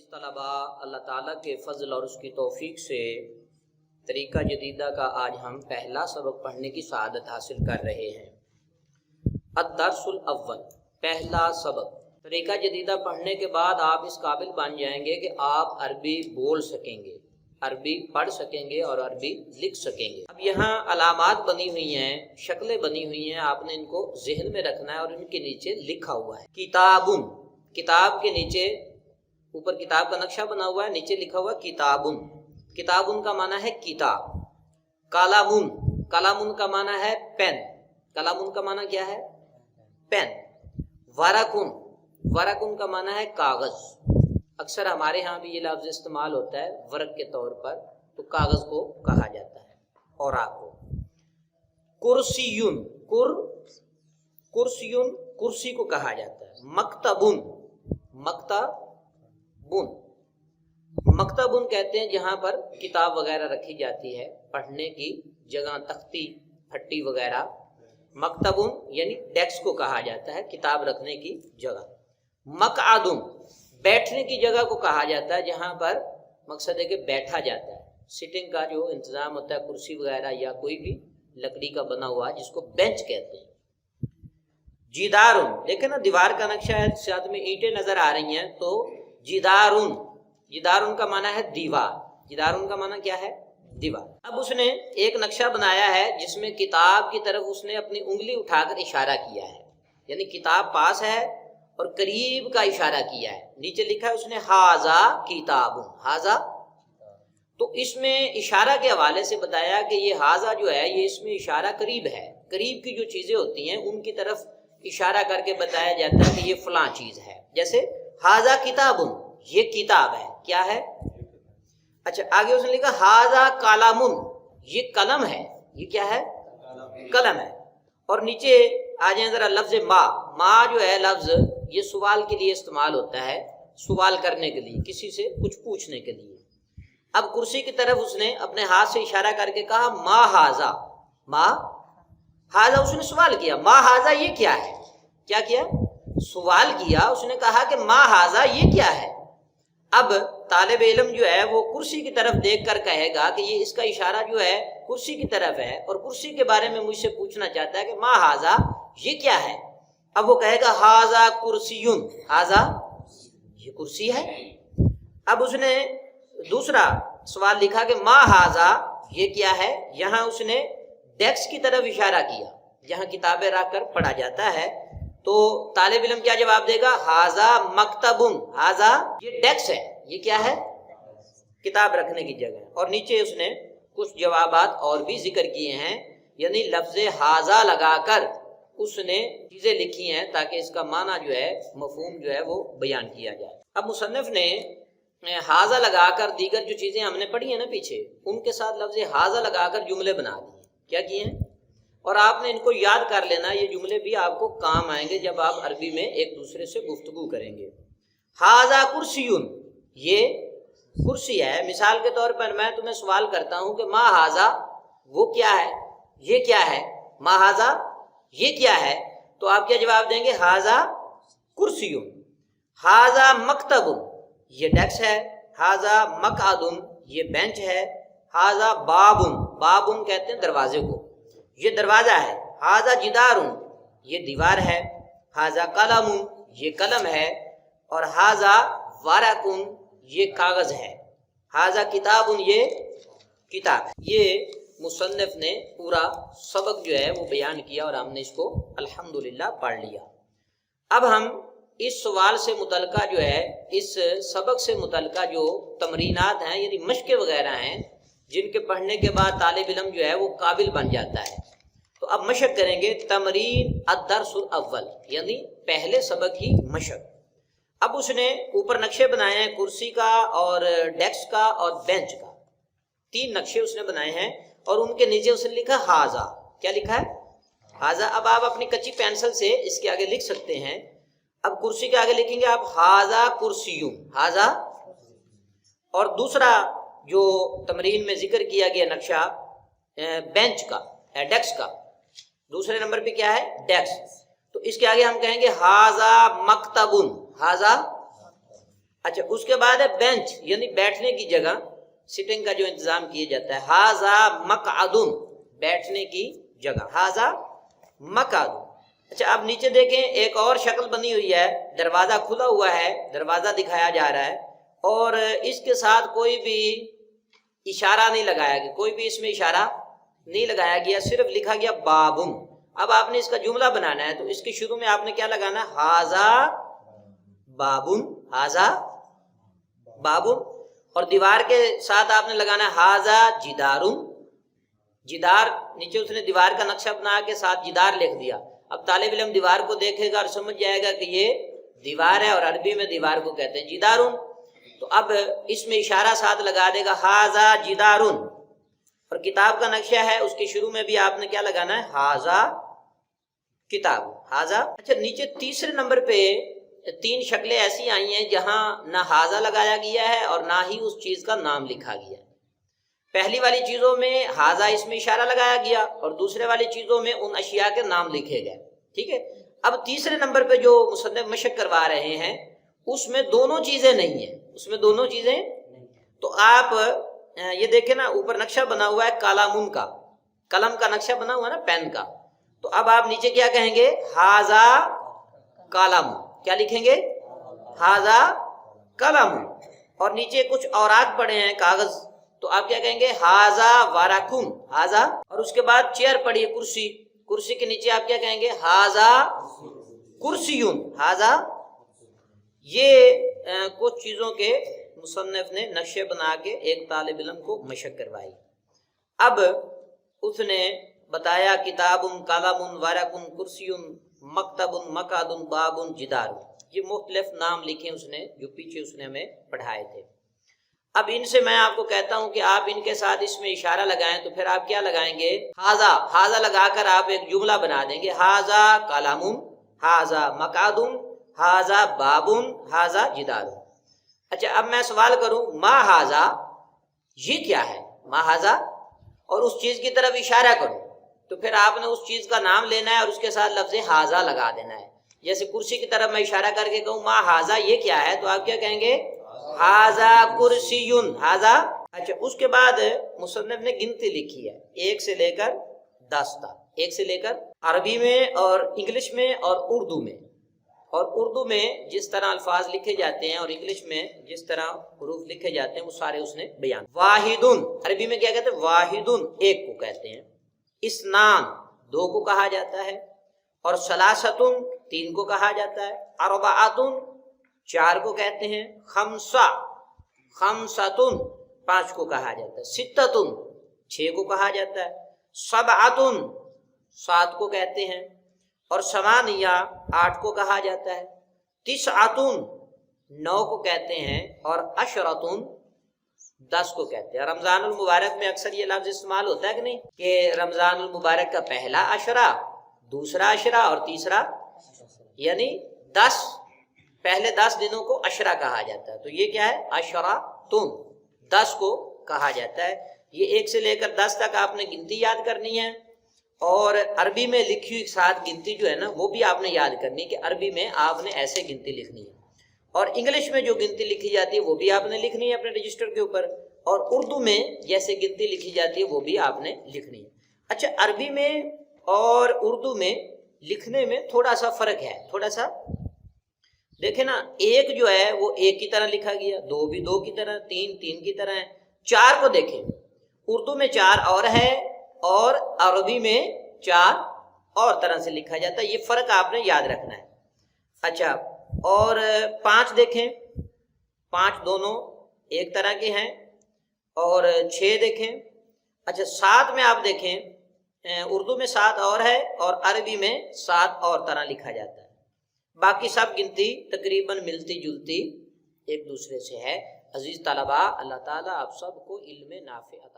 तलबा अल्लाह ताला के फ़ज़ल और उसकी तौफ़ीक़ से तरीक़ा जदीदा का आज हम पहला सबक पढ़ने की सआदत हासिल कर रहे हैं। अद-दर्सुल अव्वल, पहला सबक। तरीक़ा जदीदा पढ़ने के बाद आप इस काबिल बन जाएंगे कि आप अरबी बोल सकेंगे, अरबी पढ़ सकेंगे और अरबी लिख सकेंगे। अब यहाँ अलामात बनी हुई हैं, शक्लें बनी हुई हैं, आपने इनको जहन में रखना है और इनके नीचे लिखा हुआ है किताबुन। किताब के नीचे ऊपर किताब का नक्शा बना हुआ है, नीचे लिखा हुआ किताबुन। किताबुन का माना है किताब। कलामुन, कलामुन का माना है पेन। कलामुन का माना क्या है? पेन। वरकुन, वरकुन का माना है कागज। अक्सर हमारे यहाँ भी ये लफ्ज़ इस्तेमाल होता है वर्क के तौर पर, तो कागज को कहा जाता है, औराक को। कुर्सियुन, कुर्सियुन कुर्सी को कहा जाता है। मकतबुन, मकतबुन, मकतबुन कहते हैं जहाँ पर किताब वगैरह रखी जाती है, पढ़ने की जगह, तख्ती फट्टी वगैरह। मकतबुन यानी डेस्क को कहा जाता है, किताब रखने की जगह। मकआदुन, बैठने की जगह को कहा जाता है, जहाँ पर मकसद है कि बैठा जाता है। सिटिंग का जो इंतज़ाम होता है, कुर्सी वगैरह या कोई भी लकड़ी का बना हुआ, जिसको बेंच कहते हैं। जिदारुन, देखे ना दीवार का नक्शा है, साथ में ईंटें नजर आ रही हैं, तो जिदारुन, जिदारुन का माना है दीवार। जिदारुन का माना क्या है? दीवार। अब उसने एक नक्शा बनाया है जिसमें किताब की तरफ उसने अपनी उंगली उठाकर इशारा किया है, यानी किताब पास है और करीब का इशारा किया है। नीचे लिखा है उसने हाजा किताबुन, हाजा। तो इसमें इशारा के हवाले से बताया कि ये हाजा जो है, ये इसमें इशारा करीब है। करीब की जो चीजें होती हैं उनकी तरफ इशारा करके बताया जाता है कि ये फलां चीज है। जैसे हाजा किताबुन, ये किताब है। क्या है? अच्छा, आगे उसने लिखा हाजा कलामुन, ये कलम है। ये क्या है? कलम है। और नीचे आ जाए जरा लफ्ज मा। मा जो है लफ्ज, ये सवाल के लिए इस्तेमाल होता है, सवाल करने के लिए, किसी से कुछ पूछने के लिए। अब कुर्सी की तरफ उसने अपने हाथ से इशारा करके कहा मा हाजा, मा हाजा। उसने सवाल किया मा हाजा, ये क्या है? क्या किया? सवाल किया। उसने कहा कि मा हाजा, ये क्या है? अब तालिब इल्म जो है वो कुर्सी की तरफ देखकर कहेगा कि ये इसका इशारा जो है कुर्सी की तरफ है और कुर्सी के बारे में मुझसे पूछना चाहता है कि मा हाजा, ये क्या है? अब वो कहेगा हाजा कुर्सियुन, हाजा, ये कुर्सी है। अब उसने दूसरा सवाल लिखा कि मा हाजा, ये क्या है? यहाँ उसने डेस्क की तरफ इशारा किया, जहाँ किताबें रखकर पढ़ा जाता है। तो तालिब इल्म क्या जवाब देगा? हाजा मकतबुन, हाजा, ये डेस्क है। ये क्या है? किताब रखने की जगह। और नीचे उसने कुछ जवाबात और भी जिक्र किए हैं, यानी लफ्ज हाजा लगाकर उसने चीजें लिखी हैं ताकि इसका माना जो है, मफहूम जो है वो बयान किया जाए। अब मुसन्निफ ने हाजा लगाकर दीगर जो चीजें हमने पढ़ी है ना पीछे, उनके साथ लफ्ज हाजा लगाकर जुमले बना दिए। क्या किए हैं? और आपने इनको याद कर लेना, ये जुमले भी आपको काम आएंगे जब आप अरबी में एक दूसरे से गुफ्तगू करेंगे। हाजा कुर्सियुन, ये कुर्सी है। मिसाल के तौर पर मैं तुम्हें सवाल करता हूं कि मा हाजा, वो क्या है? ये क्या है? मा हाजा, ये क्या है? तो आप क्या जवाब देंगे? हाजा कुर्सियुन। हाजा मकतबुन, ये डेस्क है। हाजा मकआदुन, ये बेंच है। हाजा बाबुन, बाबुन कहते हैं दरवाजे को, ये दरवाजा है। हाजा जिदारुन, ये दीवार है। हाजा कलमुन, ये कलम है। और हाजा वारकुन, ये कागज है। हाजा किताबुन, ये किताब है। ये मुसन्निफ ने पूरा सबक जो है वो बयान किया और हमने इसको अल्हम्दुलिल्लाह पढ़ लिया। अब हम इस सवाल से मुतल्लिका जो है, इस सबक से मुतल्लिका जो तमरीनात हैं, यानी मशक़ें वगैरह हैं, जिनके पढ़ने के बाद तालिब इल्म जो है वो काबिल बन जाता है। तो अब मशक करेंगे। तमरीन अद-दर्सुल अव्वल, यानी पहले सबक की मशक। अब उसने ऊपर नक्शे बनाए हैं कुर्सी का और डेस्क का और बेंच का। 3 नक्शे उसने बनाए हैं और उनके नीचे उसने लिखा हाजा। क्या लिखा है? हाजा। अब आप अपनी कच्ची पेंसिल से इसके आगे लिख सकते हैं। अब कुर्सी के आगे लिखेंगे आप हाजा कुर्सियुन, हाजा। और दूसरा जो तमरीन में जिक्र किया गया नक्शा बेंच का, डेस्क का, दूसरे नंबर पे क्या है? डेस्क। तो इसके आगे हम कहेंगे हाजा मकतबुन, हाजा। अच्छा, उसके बाद है बेंच यानी बैठने की जगह, सिटिंग का जो इंतजाम किया जाता है। हाजा मकअदुन, बैठने की जगह, हाजा मकअदुन। अच्छा, अब नीचे देखें, एक और शक्ल बनी हुई है, दरवाजा खुला हुआ है, दरवाजा दिखाया जा रहा है और इसके साथ कोई भी इशारा नहीं लगाया गया, कोई भी इसमें इशारा नहीं लगाया गया, सिर्फ लिखा गया बाबुन। अब आपने इसका जुमला बनाना है तो इसके शुरू में आपने क्या लगाना है, हाजा बाबुन, हाजा बाबुन। और दीवार के साथ आपने लगाना है हाजा जिदारुन, जिदार, नीचे उसने दीवार का नक्शा बना के साथ जिदार लिख दिया। अब तालिब इल्म दीवार को देखेगा और समझ जाएगा कि ये दीवार है और अरबी में दीवार को कहते हैं जिदारुन। तो अब इसमें इशारा साथ लगा देगा हाजा जिदारुन। और किताब का नक्शा है, उसके शुरू में भी आपने क्या लगाना है, हाजा किताब, हाजा। अच्छा, नीचे तीसरे नंबर पे 3 शक्लें ऐसी आई हैं जहां ना हाजा लगाया गया है और ना ही उस चीज का नाम लिखा गया है। पहली वाली चीजों में हाजा इसमें इशारा लगाया गया और दूसरे वाली चीजों में उन अशिया के नाम लिखे गए। ठीक है, अब तीसरे नंबर पे जो मुसन्निफ मशक करवा रहे हैं उसमें दोनों चीजें नहीं है, उसमें दोनों चीजें। तो आप ये देखें ना, ऊपर नक्शा बना हुआ है कालामुन का, कलम का नक्शा बना हुआ है ना, पेन का। तो अब आप नीचे क्या कहेंगे, हाजा कलम, क्या लिखेंगे, हाजा कलम। और नीचे कुछ औराक पड़े हैं, कागज, तो आप क्या कहेंगे, हाजा वाराकुन, हाजा। और उसके बाद चेयर पड़ी है, कुर्सी, कुर्सी के नीचे आप क्या कहेंगे, हाजा कुर्सियुन, हाजा। ये कुछ चीजों के मुसन्निफ ने नक्शे बना के एक तालिब इल्म को मशक करवाई। अब उसने बताया किताबुन कलमुन वारकुन कुर्सियुन मकतबुन मकादुन बाबुन जिदारुन, ये मुख्तलिफ नाम लिखे उसने जो पीछे उसने हमें पढ़ाए थे। अब इनसे मैं आपको कहता हूं कि आप इनके साथ इसमें इशारा लगाएं, तो फिर आप क्या लगाएंगे, हाजा, हाजा लगाकर आप एक जुमला बना देंगे, हाजा कलमुन, हाजा मकादुन, हाजा बाबुन, हाजा जिदारुन। अच्छा, अब मैं सवाल करूं, मा हाजा, ये क्या है, मा हाजा, और उस चीज की तरफ इशारा करूं, तो फिर आपने उस चीज का नाम लेना है और उसके साथ लफ्ज हाजा लगा देना है। जैसे कुर्सी की तरफ मैं इशारा करके कहूं मा हाजा, ये क्या है, तो आप क्या कहेंगे, हाजा कुर्सियुन, हाजा। अच्छा, उसके बाद मुसन्निफ ने गिनती लिखी है 1 से लेकर 10 तक, 1 से लेकर, अरबी में और इंग्लिश में और उर्दू में। और उर्दू में जिस तरह अल्फाज लिखे जाते हैं और इंग्लिश में जिस तरह हुरूफ लिखे जाते हैं वो सारे उसने बयान। वाहिदुन, अरबी में क्या कहते हैं, वाहिदुन, 1 को कहते हैं। इस्नान, 2 को कहा जाता है। और सलासतुन, 3 को कहा जाता है। अरबाअतुन, 4 को कहते हैं। खमसा, खमसतुन, 5 को कहा जाता है। सित्ततुन, 6 को कहा जाता है। सबअतुन, 7 को कहते हैं। और समानिया, 8 को कहा जाता है। तिसअतुन, 9 को कहते हैं। और अशरतुन, 10 को कहते हैं। रमजानुल मुबारक में अक्सर ये लफ्ज इस्तेमाल होता है कि नहीं, कि रमजानुल मुबारक का पहला अशरा, दूसरा अशरा और तीसरा, यानी 10, पहले 10 दिनों को अशरा कहा जाता है। तो ये क्या है, अशरातुन, 10 को कहा जाता है। ये 1 से लेकर 10 तक आपने गिनती याद करनी है। और अरबी में लिखी हुई साथ गिनती जो है ना, वो भी आपने याद करनी है कि अरबी में आपने ऐसे गिनती लिखनी है। और इंग्लिश में जो गिनती लिखी जाती है वो भी आपने लिखनी है अपने रजिस्टर के ऊपर। और उर्दू में जैसे गिनती लिखी जाती है वो भी आपने लिखनी है। अच्छा, अरबी में और उर्दू में लिखने में थोड़ा सा फर्क है, थोड़ा सा देखे ना, 1 जो है वो 1 की तरह लिखा गया, 2 भी 2 की तरह, 3 3 की तरह है। 4 को देखें, उर्दू में 4 और है और अरबी में 4 और तरह से लिखा जाता है, ये फर्क आपने याद रखना है। अच्छा, और 5 देखें, 5 दोनों एक तरह के हैं। और 6 देखें। अच्छा, 7 में आप देखें, उर्दू में 7 और है और अरबी में 7 और तरह लिखा जाता है। बाकी सब गिनती तकरीबन मिलती जुलती एक दूसरे से है। अजीज तलबा, अल्लाह ताला आप सबको इल्म नाफे अता